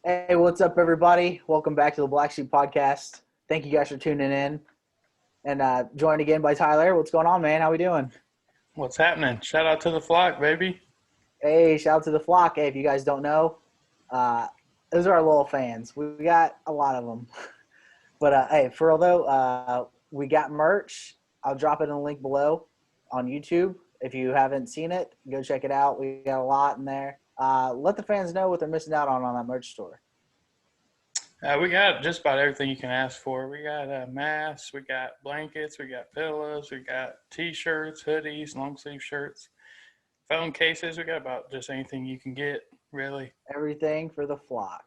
Hey, what's up, everybody? Welcome back to the Black Sheep Podcast. Thank you guys for tuning in. And joined again by Tyler. What's going on, man? How we doing? What's happening? Shout out to the flock, baby. Hey, shout out to the flock. Hey, if you guys don't know, uh, those are our loyal fans. We got a lot of them. But hey, for although we got merch, I'll drop it in the link below on YouTube. If you haven't seen it, go check it out. We got a lot in there. Let the fans know what they're missing out on that merch store. We got just about everything you can ask for. We got masks, we got blankets, we got pillows, we got t-shirts, hoodies, long sleeve shirts, phone cases. We got about just anything you can get, really. Everything for the flock.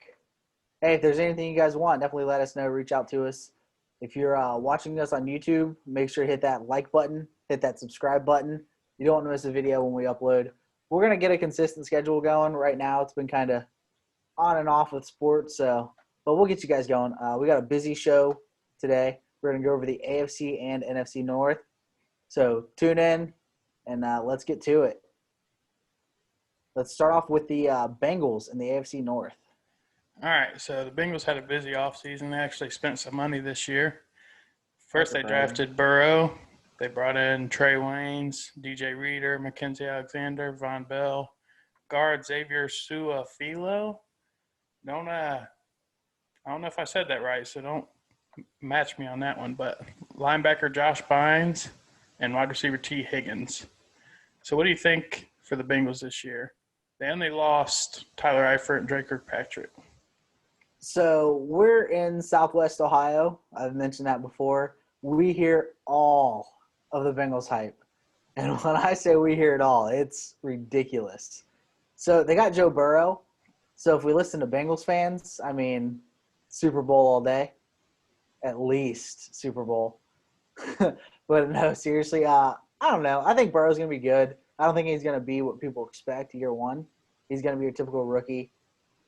Hey, if there's anything you guys want, definitely let us know. Reach out to us. If you're watching us on YouTube, make sure to hit that like button, hit that subscribe button. You don't want to miss a video when we upload. We're going to get a consistent schedule going. Right now, it's been kind of on and off with sports, but we'll get you guys going. We got a busy show today. We're going to go over the AFC and NFC North. So tune in, and let's get to it. Let's start off with the Bengals in the AFC North. All right, so the Bengals had a busy offseason. They actually spent some money this year. First, they drafted Burrow. They brought in Trey Waynes, DJ Reader, Mackenzie Alexander, Von Bell, guard Xavier Su'a-Filo. I don't know if I said that right, so don't match me on that one. But linebacker Josh Bynes and wide receiver T. Higgins. So what do you think for the Bengals this year? They only lost Tyler Eifert and Drake Kirkpatrick. So we're in Southwest Ohio. I've mentioned that before. We hear all of the Bengals hype. And when I say we hear it all, it's ridiculous. So they got Joe Burrow. So if we listen to Bengals fans, I mean, Super Bowl all day. At least Super Bowl. But no, seriously, I don't know. I think Burrow's going to be good. I don't think he's going to be what people expect year one. He's going to be your typical rookie.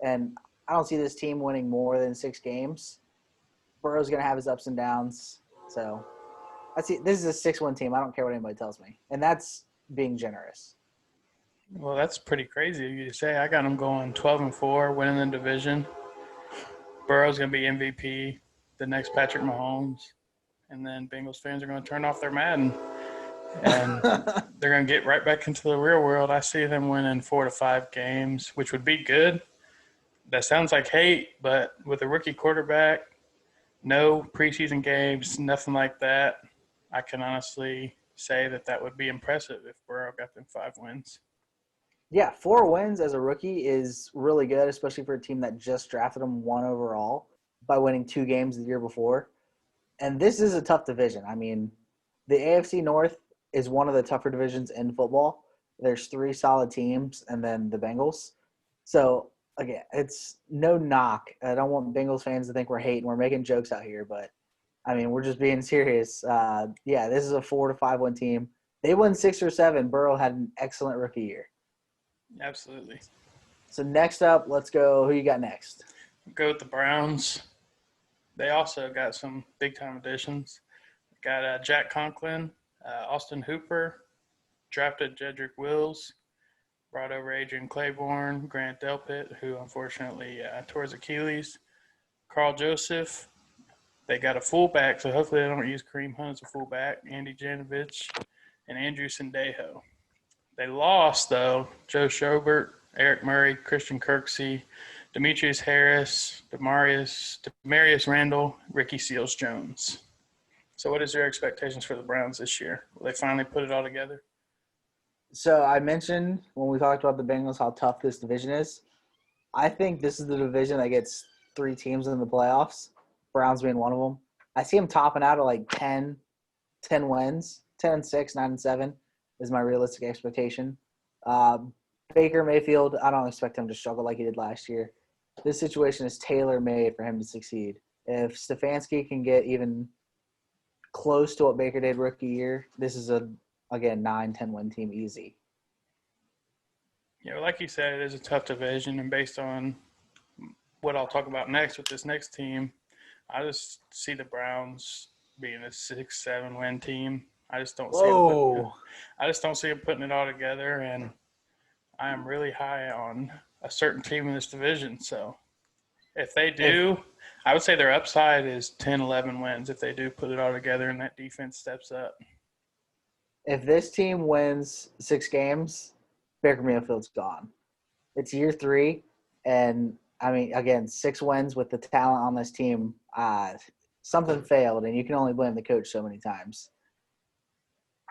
And I don't see this team winning more than 6 games. Burrow's going to have his ups and downs. So I see this is a 6-win team. I don't care what anybody tells me. And that's being generous. Well, that's pretty crazy of you to say. I got them going 12-4, winning the division. Burrow's going to be MVP, the next Patrick Mahomes. And then Bengals fans are going to turn off their Madden. And they're going to get right back into the real world. I see them winning 4 to 5 games, which would be good. That sounds like hate, but with a rookie quarterback, no preseason games, nothing like that, I can honestly say that would be impressive if Burrow got them 5 wins. Yeah, 4 wins as a rookie is really good, especially for a team that just drafted him 1 overall by winning 2 games the year before. And this is a tough division. I mean, the AFC North is one of the tougher divisions in football. There's 3 solid teams and then the Bengals. So, again, it's no knock. I don't want Bengals fans to think we're hating. We're making jokes out here, but, I mean, we're just being serious. Yeah, this is a 4 to 5 win team. They won 6 or 7. Burrow had an excellent rookie year. Absolutely. So next up, let's go. Who you got next? Go with the Browns. They also got some big-time additions. Got Jack Conklin, Austin Hooper, drafted Jedrick Wills, brought over Adrian Claiborne, Grant Delpit, who unfortunately tore his Achilles, Carl Joseph. They got a fullback, so hopefully they don't use Kareem Hunt as a fullback, Andy Janovich, and Andrew Sendejo. They lost, though, Joe Schobert, Eric Murray, Christian Kirksey, Demetrius Harris, Demarius Randall, Ricky Seals-Jones. So what is your expectations for the Browns this year? Will they finally put it all together? So I mentioned when we talked about the Bengals how tough this division is. I think this is the division that gets 3 teams in the playoffs, Browns being one of them. I see them topping out at like 10 wins, 10-6, 9-7 is my realistic expectation. Baker Mayfield, I don't expect him to struggle like he did last year. This situation is tailor-made for him to succeed. If Stefanski can get even close to what Baker did rookie year, this is again, 9-10 win team easy. Yeah, like you said, it is a tough division, and based on what I'll talk about next with this next team, I just see the Browns being a 6-7 win team. I just don't see them putting it all together, and I am really high on a certain team in this division. So If they If do, I would say their upside is 10, 11 wins if they do put it all together and that defense steps up. if this team wins 6 games, Baker Mayfield's gone. It's year 3, and I mean, again, 6 wins with the talent on this team. Something failed, and you can only blame the coach so many times.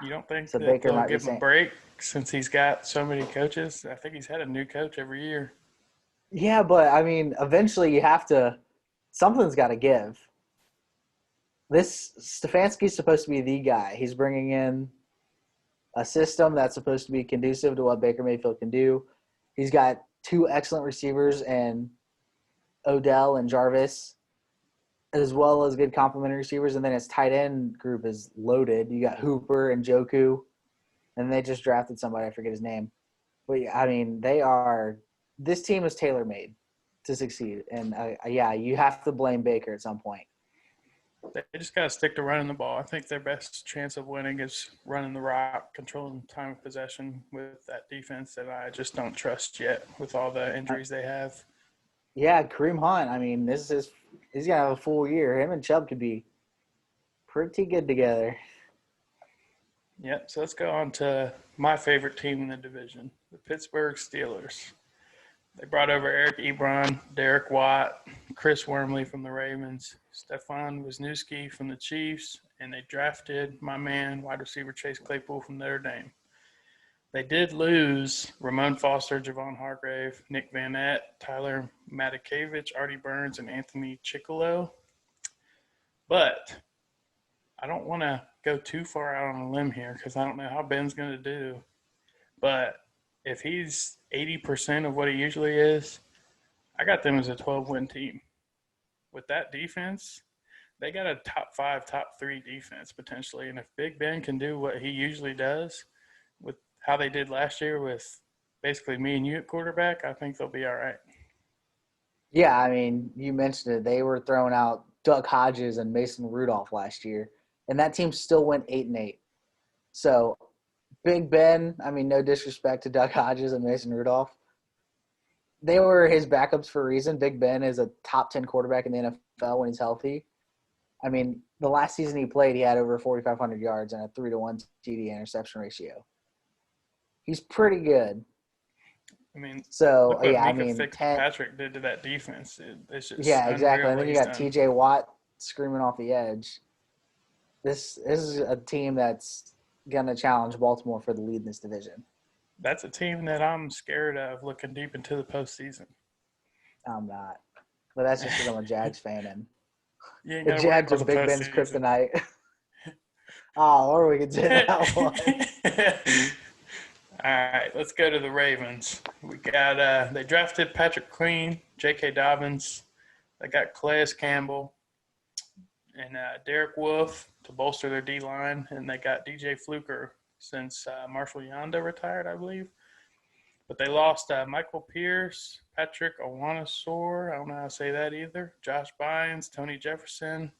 You don't think So that Baker they'll might be give him a saying, break since he's got so many coaches? I think he's had a new coach every year. yeah, but I mean, eventually you have to. Something's got to give. This Stefanski's supposed to be the guy. He's bringing in a system that's supposed to be conducive to what Baker Mayfield can do. He's got 2 excellent receivers and Odell and Jarvis, as well as good complementary receivers. And then his tight end group is loaded. You got Hooper and Joku, and they just drafted somebody. I forget his name. But, I mean, this team is tailor-made to succeed. And, yeah, you have to blame Baker at some point. They just got to stick to running the ball. I think their best chance of winning is running the rock, controlling time of possession with that defense that I just don't trust yet with all the injuries they have. Yeah, Kareem Hunt, I mean, he's going to have a full year. Him and Chubb could be pretty good together. Yep, so let's go on to my favorite team in the division, the Pittsburgh Steelers. They brought over Eric Ebron, Derek Watt, Chris Wormley from the Ravens, Stephon Wisniewski from the Chiefs, and they drafted my man, wide receiver Chase Claypool from Notre Dame. They did lose Ramon Foster, Javon Hargrave, Nick Van Nett, Tyler Matakevich, Artie Burns, and Anthony Chickillo. But I don't want to go too far out on a limb here because I don't know how Ben's going to do. But if he's 80% of what he usually is, I got them as a 12-win team. With that defense, they got a top 5, top 3 defense potentially. And if Big Ben can do what he usually does with how they did last year with basically me and you at quarterback, I think they'll be all right. Yeah, I mean, you mentioned it. They were throwing out Doug Hodges and Mason Rudolph last year, and that team still went 8-8. So Big Ben, I mean, no disrespect to Doug Hodges and Mason Rudolph. They were his backups for a reason. Big Ben is a top 10 quarterback in the NFL when he's healthy. I mean, the last season he played, he had over 4,500 yards and a 3-to-1 TD interception ratio. He's pretty good. I mean, So, look what yeah, I Minka mean, 10, Fitzpatrick did to that defense. It's just yeah, exactly. unreal And then what you he's got done. TJ Watt screaming off the edge. This is a team that's going to challenge Baltimore for the lead in this division. That's a team that I'm scared of looking deep into the postseason. I'm not. But that's just because I'm a Jags fan, and You ain't the got to worry Jags are about the Big Ben's postseason. kryptonite. Oh, or we could say that one. All right, let's go to the Ravens. We got they drafted Patrick Queen, J.K. Dobbins. They got Calais Campbell and Derek Wolf to bolster their D line, and they got DJ Fluker since Marshall Yanda retired, I believe. But they lost Michael Pierce, Patrick Owanisor, I don't know how to say that either, Josh Bynes, Tony Jefferson,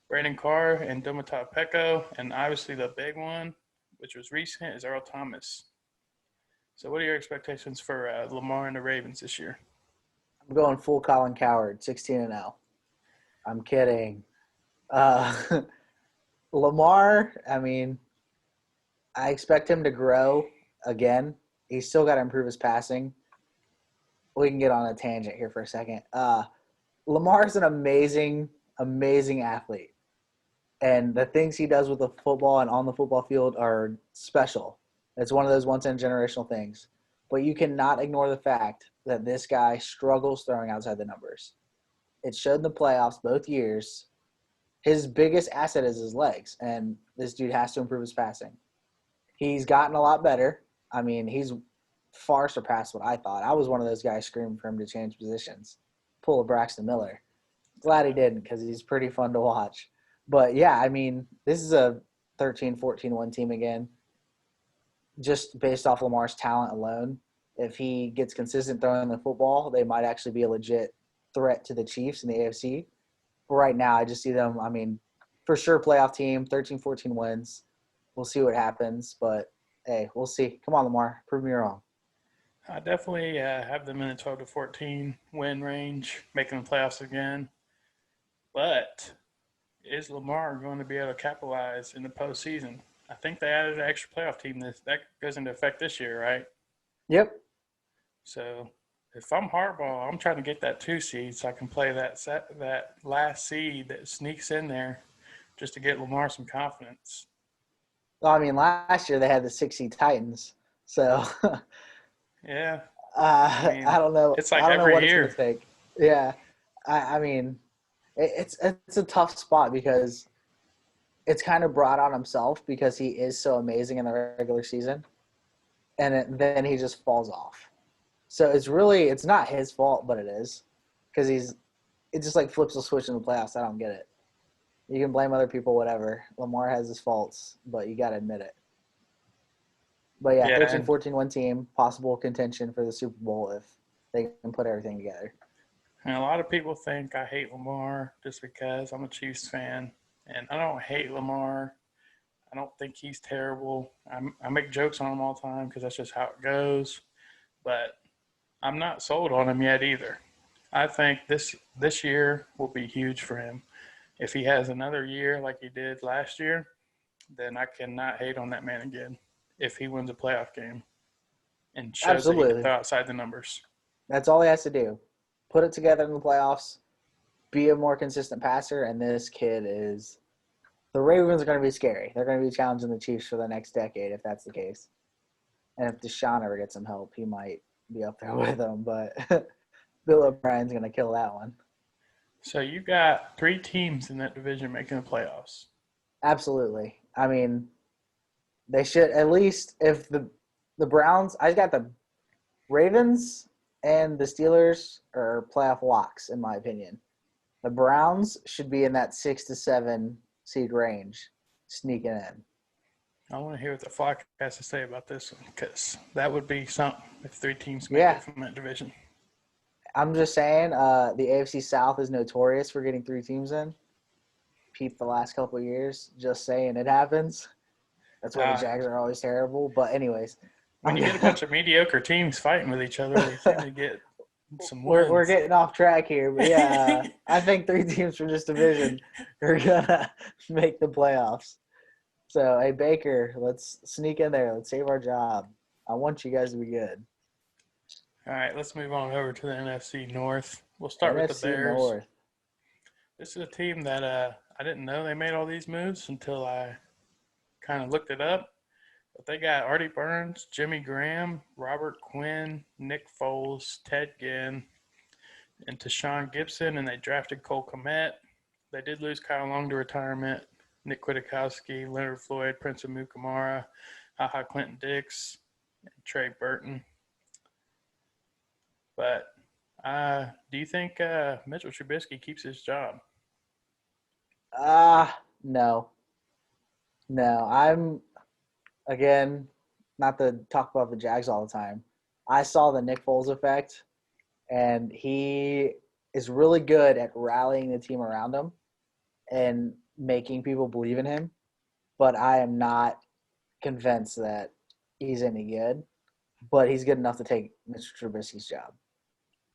Brandon Carr, and Domata Pecco. And obviously the big one, which was recent, is Earl Thomas. So what are your expectations for Lamar and the Ravens this year? I'm going full Colin Coward, 16-0. I'm kidding. Uh, Lamar, I mean, I expect him to grow again. He's still got to improve his passing. We can get on a tangent here for a second. Lamar's an amazing, amazing athlete. And the things he does with the football and on the football field are special. It's one of those once-in-a-generational things. But you cannot ignore the fact that this guy struggles throwing outside the numbers. It showed in the playoffs both years. His biggest asset is his legs, and this dude has to improve his passing. He's gotten a lot better. I mean, he's far surpassed what I thought. I was one of those guys screaming for him to change positions, pull a Braxton Miller. Glad he didn't because he's pretty fun to watch. But, yeah, I mean, this is a 13-14-1 team again, just based off Lamar's talent alone. If he gets consistent throwing the football, they might actually be a legit threat to the Chiefs in the AFC. But right now, I just see them, I mean, for sure playoff team, 13-14 wins. We'll see what happens. But, hey, we'll see. Come on, Lamar. Prove me wrong. I definitely have them in the 12 to 14 win range, making the playoffs again. But is Lamar going to be able to capitalize in the postseason? I think they added an extra playoff team. That goes into effect this year, right? Yep, So if I'm Harbaugh, I'm trying to get that 2 seed so I can play that last seed that sneaks in there just to get Lamar some confidence. well, I mean, last year they had the 6 seed Titans, so Yeah, I I mean don't know. it's I like don't know every what it's going to year. take. Yeah, I mean, it's a tough spot because it's kind of brought on himself because he is so amazing in the regular season, and then he just falls off. So it's not his fault, but it is because it just like flips a switch in the playoffs. I don't get it. You can blame other people, whatever. Lamar has his faults, but you got to admit it. But yeah, Yeah, 13, and 14, one team, possible contention for the Super Bowl if they can put everything together. And a lot of people think I hate Lamar just because I'm a Chiefs fan. And I don't hate Lamar. I don't think he's terrible. I make jokes on him all the time because that's just how it goes. But I'm not sold on him yet either. I think this year will be huge for him. If he has another year like he did last year, then I cannot hate on that man again. If he wins a playoff game and shows that he can Absolutely. throw outside the numbers. That's all he has to do. Put it together in the playoffs, be a more consistent passer, and this kid is. The Ravens are going to be scary. They're going to be challenging the Chiefs for the next decade if that's the case. And if Deshaun ever gets some help, he might be up there with them. But Bill O'Brien's going to kill that one. So you got 3 teams in that division making the playoffs. Absolutely. I mean, they should at least if the Browns. I got the Ravens and the Steelers are playoff locks in my opinion. The Browns should be in that 6 to 7 seed range, sneaking in. I want to hear what the flock has to say about this one because that would be something if 3 teams make Yeah, it from that division. I'm just saying. The AFC South is notorious for getting 3 teams in. Peep the last couple of years. Just saying, it happens. That's why the Uh, Jags are always terrible. But anyways, when you get a bunch of mediocre teams fighting with each other, they tend to get some we're wins. getting off track here, but yeah, I think 3 teams from this division are gonna make the playoffs. So, hey Baker, let's sneak in there. Let's save our job. I want you guys to be good. All right, let's move on over to the NFC North. We'll start with the NFC Bears. North. This is a team that I didn't know they made all these moves until I kind of looked it up. But they got Artie Burns, Jimmy Graham, Robert Quinn, Nick Foles, Ted Ginn, and Tashawn Gibson, and they drafted Cole Kmet. They did lose Kyle Long to retirement, Nick Kwiatkowski, Leonard Floyd, Prince of Mukamara, Haha Clinton Dix, and Trey Burton. But do you think Mitchell Trubisky keeps his job? No. No. I'm again not to talk about the Jags all the time. I saw the Nick Foles effect, and he is really good at rallying the team around him and making people believe in him. But I am not convinced that he's any good. But he's good enough to take Mr. Trubisky's job.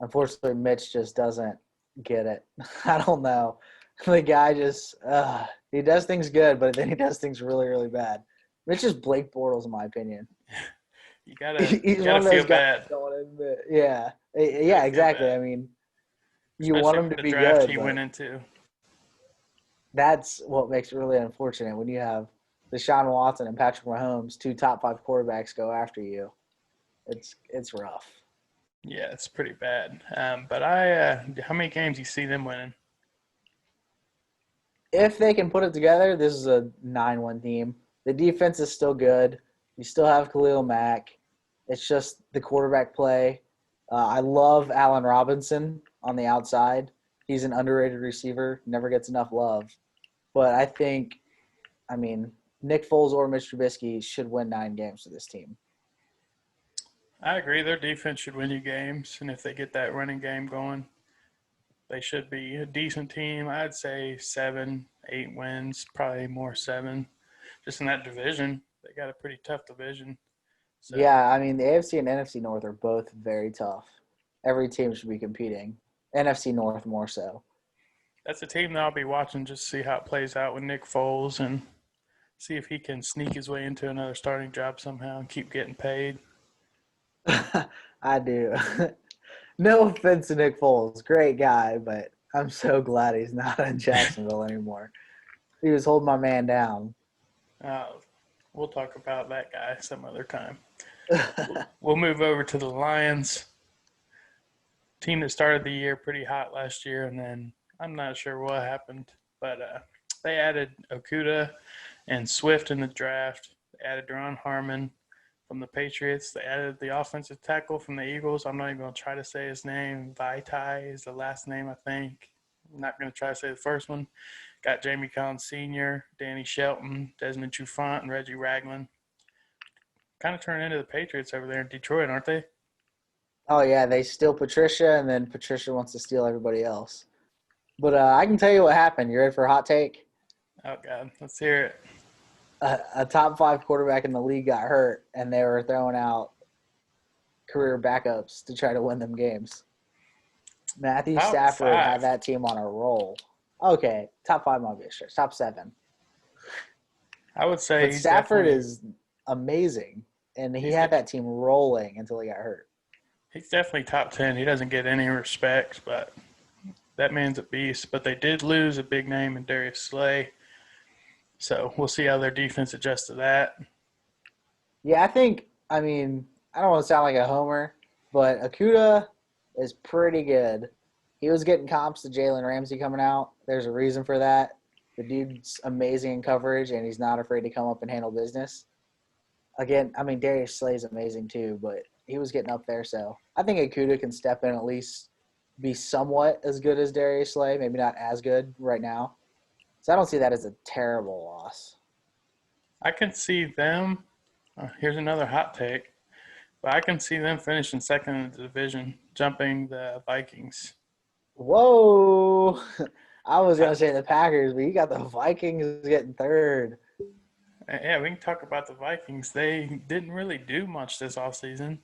Unfortunately, Mitch just doesn't get it. I don't know. The guy just he does things good, but then he does things really, really bad. Mitch is Blake Bortles, in my opinion. You gotta you He's one gotta of feel those guys bad. going in the yeah, You gotta yeah, feel exactly. bad, I mean, you want especially him with to the be draft good, he went but into. that's what makes it really unfortunate when you have Deshaun Watson and Patrick Mahomes, 2 top 5 quarterbacks, go after you. It's rough. Yeah, it's pretty bad. But how many games you see them winning? If they can put it together, this is a 9-1 team. The defense is still good. You still have Khalil Mack. It's just the quarterback play. I love Allen Robinson on the outside. He's an underrated receiver, never gets enough love. But I mean, Nick Foles or Mitch Trubisky should win 9 games for this team. I agree. Their defense should win you games, and if they get that running game going, they should be a decent team. I'd say 7, 8 wins, probably more 7. Just in that division, they got a pretty tough division. So Yeah, I mean the AFC and NFC North are both very tough. Every team should be competing. NFC North more so. that's a team that I'll be watching just to see how it plays out with Nick Foles and see if he can sneak his way into another starting job somehow and keep getting paid. I do. No offense to Nick Foles, great guy, but I'm so glad he's not in Jacksonville anymore. He was holding my man down. Uh, we'll talk about that guy some other time. We'll move over to the Lions, team that started the year pretty hot last year, and then I'm not sure what happened, but they added Okuda and Swift in the draft. They added Deron Harmon from the Patriots. They added the offensive tackle from the Eagles. I'm not even going to try to say his name. Vaitai is the last name, I think. I'm not going to try to say the first one. Got Jamie Collins Sr., Danny Shelton, Desmond Trufant, and Reggie Ragland. Kind of turned into the Patriots over there in Detroit, aren't they? Oh yeah, they steal Patricia, and then Patricia wants to steal everybody else. But I can tell you what happened. You ready for a hot take? Oh, God. Let's hear it. A top five quarterback in the league got hurt, and they were throwing out career backups to try to win them games. Matthew Top Stafford had five. that team on a roll. Okay, top five might be a stretch. Top seven. I would say But he's Stafford definitely is amazing, and he he's had de- that team rolling until he got hurt. he's definitely top 10. He doesn't get any respect, but that man's a beast. But they did lose a big name in Darius Slay, so we'll see how their defense adjusts to that. Yeah, I mean, I don't want to sound like a homer, but Akuda is pretty good. He was getting comps to Jalen Ramsey coming out. There's a reason for that. The dude's amazing in coverage, and he's not afraid to come up and handle business. Again, I mean, Darius Slay's amazing too, but he was getting up there. So I think Akuda can step in at least be somewhat as good as Darius Slay, maybe not as good right now. So I don't see that as a terrible loss. I can see them. Here's another hot take, but I can see them finishing second in the division, jumping the Vikings. Whoa! I was I, gonna say the Packers, but you got the Vikings getting third. yeah, we can talk about the Vikings. They didn't really do much this offseason.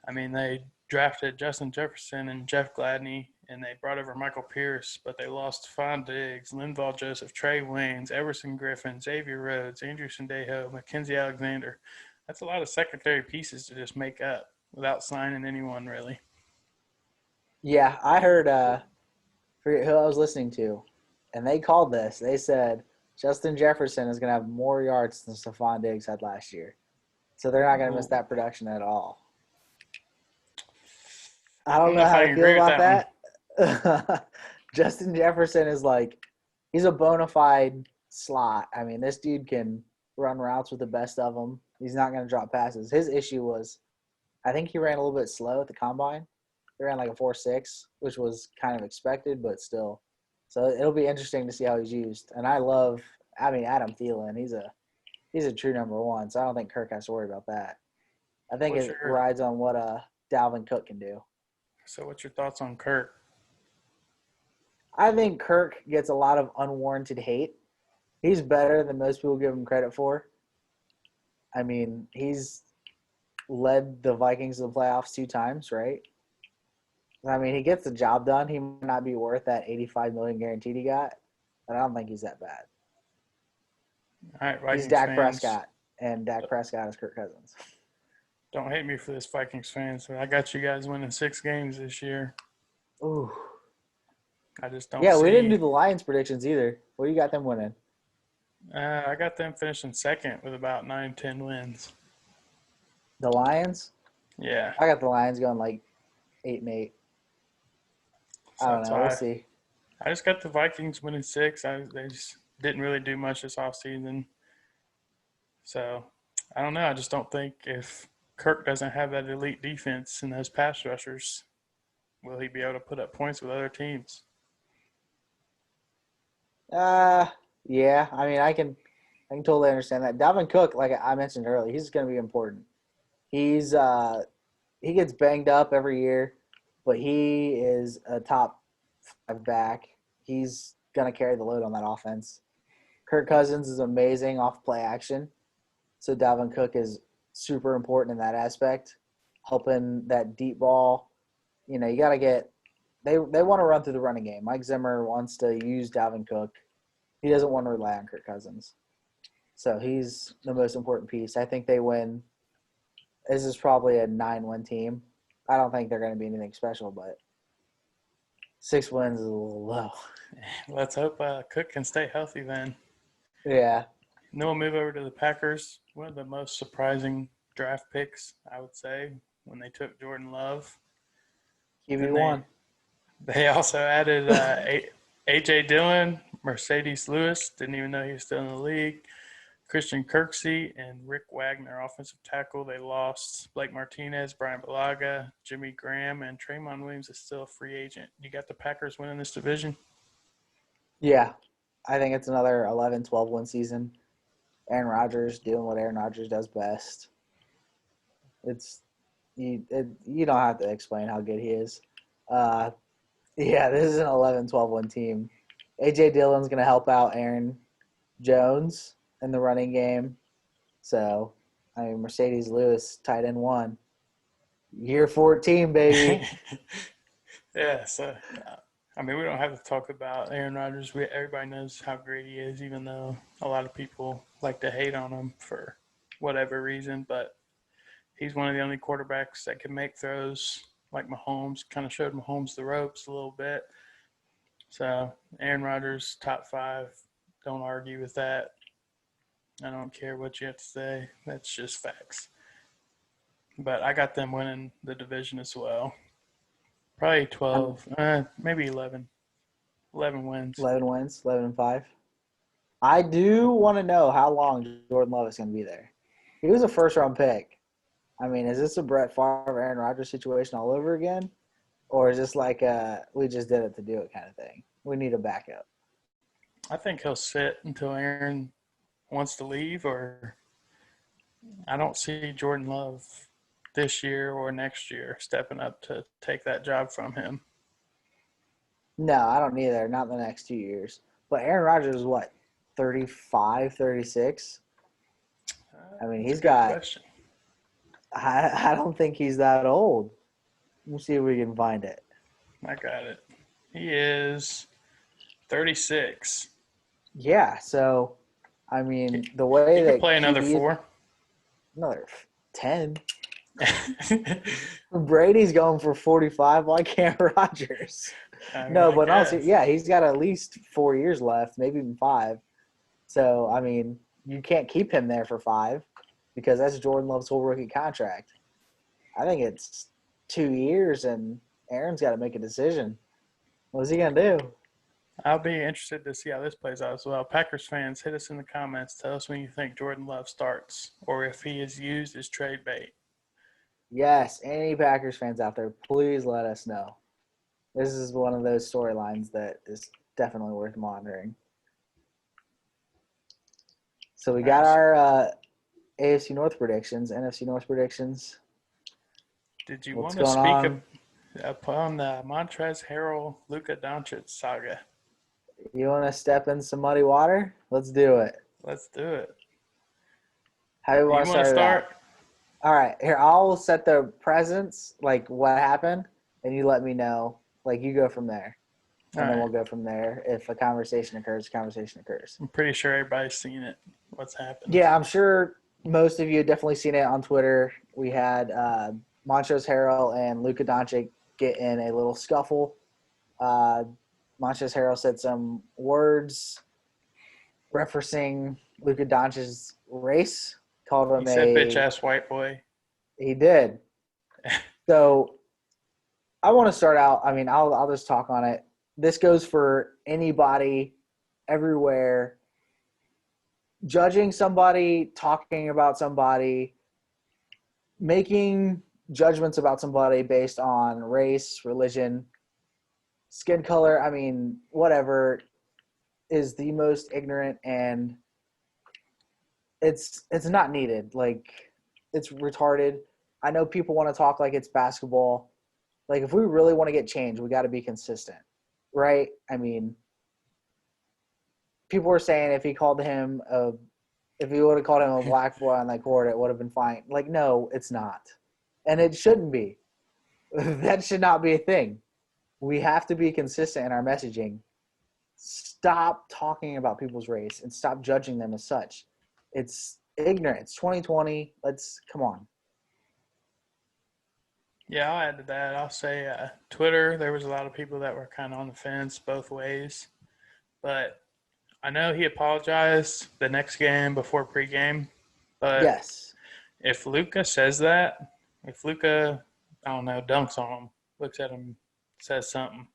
I mean, they drafted Justin Jefferson and Jeff Gladney, and they brought over Michael Pierce, but they lost Stephon Diggs, Linval Joseph, Trey Waynes, Everson Griffin, Xavier Rhodes, Andrew Sendejo, Mackenzie Alexander. That's a lot of secondary pieces to just make up without signing anyone really. Yeah, I heard. Forget who I was listening to, and they called this. They said Justin Jefferson is gonna have more yards than Stephon Diggs had last year, so they're not gonna miss Ooh, that production at all. I I don't don't know know if how I to can feel agree with about that one. that. Justin Jefferson is like he's a bona fide slot. I mean, this dude can run routes with the best of them. He's not going to drop passes. His issue was, I think he ran a little bit slow at the combine. He ran like a 4.6, which was kind of expected, but still. So it'll be interesting to see how he's used. And I mean, Adam Thielen. He's a true number one. So I don't think Kirk has to worry about that. I think What's it your rides on what Dalvin Cook can do. what's your thoughts on Kirk? I think Kirk gets a lot of unwarranted hate. He's better than most people give him credit for. I mean, he's led the Vikings to the playoffs 2 times, right? I mean, he gets the job done. He might not be worth that $85 million guaranteed he got, but I don't think he's that bad. All right, He's Vikings Dak fans, Prescott, and Dak Prescott is Kirk Cousins. don't hate me for this, Vikings fans. I got you guys winning 6 games this year. Ooh, I just don't yeah, we didn't see. do the Lions predictions either. What do you got them winning? I got them finishing second with about 9-10 wins. The Lions? Yeah, I got the Lions going like 8-8. I so don't that's know. We'll why see. I just got the Vikings winning 6. They just didn't really do much this offseason. So I don't know. I just don't think if Kirk doesn't have that elite defense and those pass rushers, will he be able to put up points with other teams? Uh, yeah. I mean, I can totally understand that. Dalvin Cook, like I mentioned earlier, he's going to be important. He's he gets banged up every year, but he is a top five back. He's going to carry the load on that offense. Kirk Cousins is amazing off play action, so Dalvin Cook is super important in that aspect, helping that deep ball. You know, you got to get they want to run through the running game. Mike Zimmer wants to use Dalvin Cook. He doesn't want to rely on Kirk Cousins. So he's the most important piece. I think they win. This is probably a 9-win team. I don't think they're going to be anything special, but 6 wins is a little low. Let's hope Cook can stay healthy then. Yeah. Then we'll move over to the Packers. One of the most surprising draft picks, I would say, when they took Jordan Love. QB1. They also added A.J. Dillon, Mercedes Lewis, didn't even know he was still in the league, Christian Kirksey, and Rick Wagner, offensive tackle. They lost Blake Martinez, Brian Balaga, Jimmy Graham, and Traymon Williams is still a free agent. You got the Packers winning this division? Yeah. I think it's another 11, 12-win season. Aaron Rodgers doing what Aaron Rodgers does best. You don't have to explain how good he is. Yeah, this is an 11, 12-win team. A.J. Dillon's going to help out Aaron Jones in the running game. So, I mean, Mercedes Lewis, tight end 1. Year 14, baby. Yeah, so, I mean, we don't have to talk about Aaron Rodgers. Everybody knows how great he is, even though a lot of people like to hate on him for whatever reason. But he's one of the only quarterbacks that can make throws like Mahomes, kind of showed Mahomes the ropes a little bit. So, Aaron Rodgers, top 5. Don't argue with that. I don't care what you have to say. That's just facts. But I got them winning the division as well. Probably 12, maybe 11. 11 wins. 11 wins, 11-5. I do want to know how long Jordan Love is going to be there. He was a first-round pick. I mean, is this a Brett Favre, Aaron Rodgers situation all over again? Or is this like we just did it to do it kind of thing? We need a backup. I think he'll sit until Aaron wants to leave, or I don't see Jordan Love this year or next year stepping up to take that job from him. No, I don't either. Not in the next 2 years. But Aaron Rodgers is what, 35, 36? I mean, he's got question. I don't think he's that old. We'll see if we can find it. I got it. He is 36. Yeah, so I mean, the way he that could play another 4. Another 10. Brady's going for 45. Why can't Rodgers? I mean, No, but I honestly, yeah, he's got at least 4 years left, maybe even 5. So I mean, you can't keep him there for 5 because that's Jordan Love's whole rookie contract. I think it's 2 years, and Aaron's got to make a decision. What's he gonna do? I'll be interested to see how this plays out as well. Packers fans, hit us in the comments. Tell us when you think Jordan Love starts or if he is used as trade bait. Yes, any Packers fans out there, please let us know. This is one of those storylines that is definitely worth monitoring. So we got our AFC North predictions, NFC North predictions. Did you What's want to going speak upon the Montrezl Harrell Luka Doncic saga? You want to step in some muddy water? Let's do it. Let's do it. How do you want to start? All right, here, I'll set the presence, like what happened, and you let me know. Like, you go from there. And then we'll go from there. If a conversation occurs, conversation occurs. I'm pretty sure everybody's seen it, what's happened. Yeah, I'm sure most of you have definitely seen it on Twitter. We had Montrezl Harrell and Luka Doncic get in a little scuffle. Montrezl Harrell said some words referencing Luka Doncic's race. Called him he said bitch-ass white boy. He did. So I want to start out. I mean, I'll just talk on it. This goes for anybody, everywhere. Judging somebody, talking about somebody, making judgments about somebody based on race, religion, skin color, I mean, whatever, is the most ignorant, and it's not needed. Like, it's retarded. I know people want to talk like it's basketball. Like, if we really want to get change, we got to be consistent, right? I mean, people were saying if he called him a If you would have called him a black boy on that court, it would have been fine. Like, no, it's not. And it shouldn't be. That should not be a thing. We have to be consistent in our messaging. Stop talking about people's race and stop judging them as such. It's ignorant. It's 2020. Come on. Yeah, I'll add to that. I'll say Twitter, there was a lot of people that were kind of on the fence both ways. But I know he apologized the next game before pregame. But Yes. if Luka says that, if Luka, I don't know, dunks on him, looks at him, says something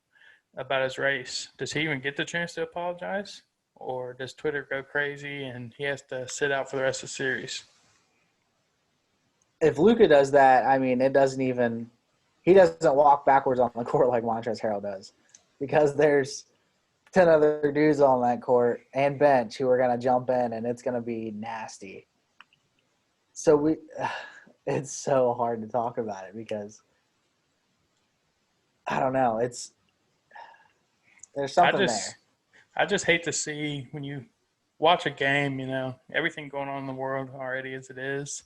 about his race, does he even get the chance to apologize? Or does Twitter go crazy and he has to sit out for the rest of the series? If Luka does that, I mean, he doesn't walk backwards on the court like Montrezl Harrell does, because there's 10 other dudes on that court and bench who are going to jump in, and it's going to be nasty. So it's so hard to talk about it because I don't know. There's something there. I just hate to see when you watch a game, everything going on in the world already as it is,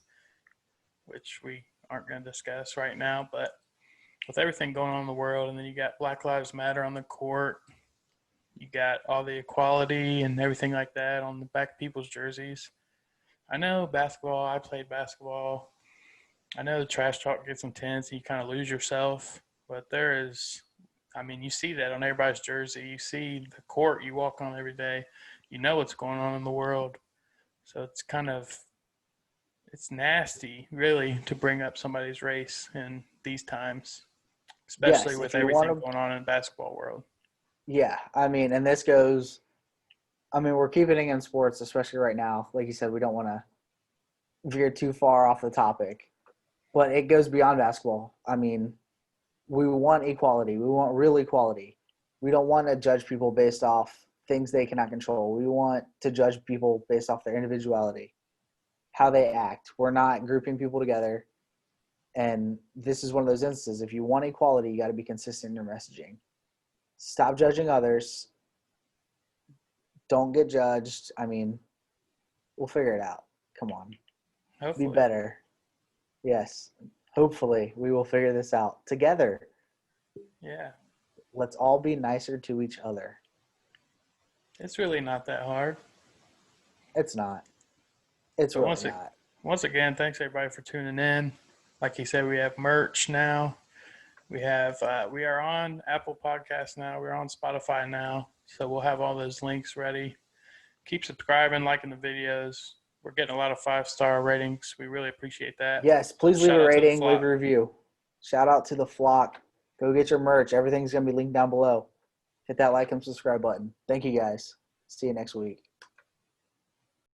which we aren't going to discuss right now, but with everything going on in the world, and then you got Black Lives Matter on the court, you got all the equality and everything like that on the back of people's jerseys. I know basketball, I played basketball. I know the trash talk gets intense and you kind of lose yourself, but you see that on everybody's jersey. You see the court you walk on every day. You know what's going on in the world. So it's nasty, really, to bring up somebody's race in these times, especially with everything going on in the basketball world. Yeah, and this we're keeping it in sports, especially right now. Like you said, we don't want to veer too far off the topic, but it goes beyond basketball. We want equality. We want real equality. We don't want to judge people based off things they cannot control. We want to judge people based off their individuality, how they act. We're not grouping people together. And this is one of those instances. If you want equality, you got to be consistent in your messaging. Stop judging others. Don't get judged. We'll figure it out. Come on. Hopefully. Be better. Yes. Hopefully we will figure this out together. Yeah. Let's all be nicer to each other. It's really not that hard. It's not. It's really not. Once again, thanks everybody for tuning in. Like you said, we have merch now. We are on Apple Podcasts now. We're on Spotify now. So we'll have all those links ready. Keep subscribing, liking the videos. We're getting a lot of 5-star ratings. We really appreciate that. Yes, please leave a rating, leave a review. Shout out to the flock. Go get your merch. Everything's going to be linked down below. Hit that like and subscribe button. Thank you, guys. See you next week.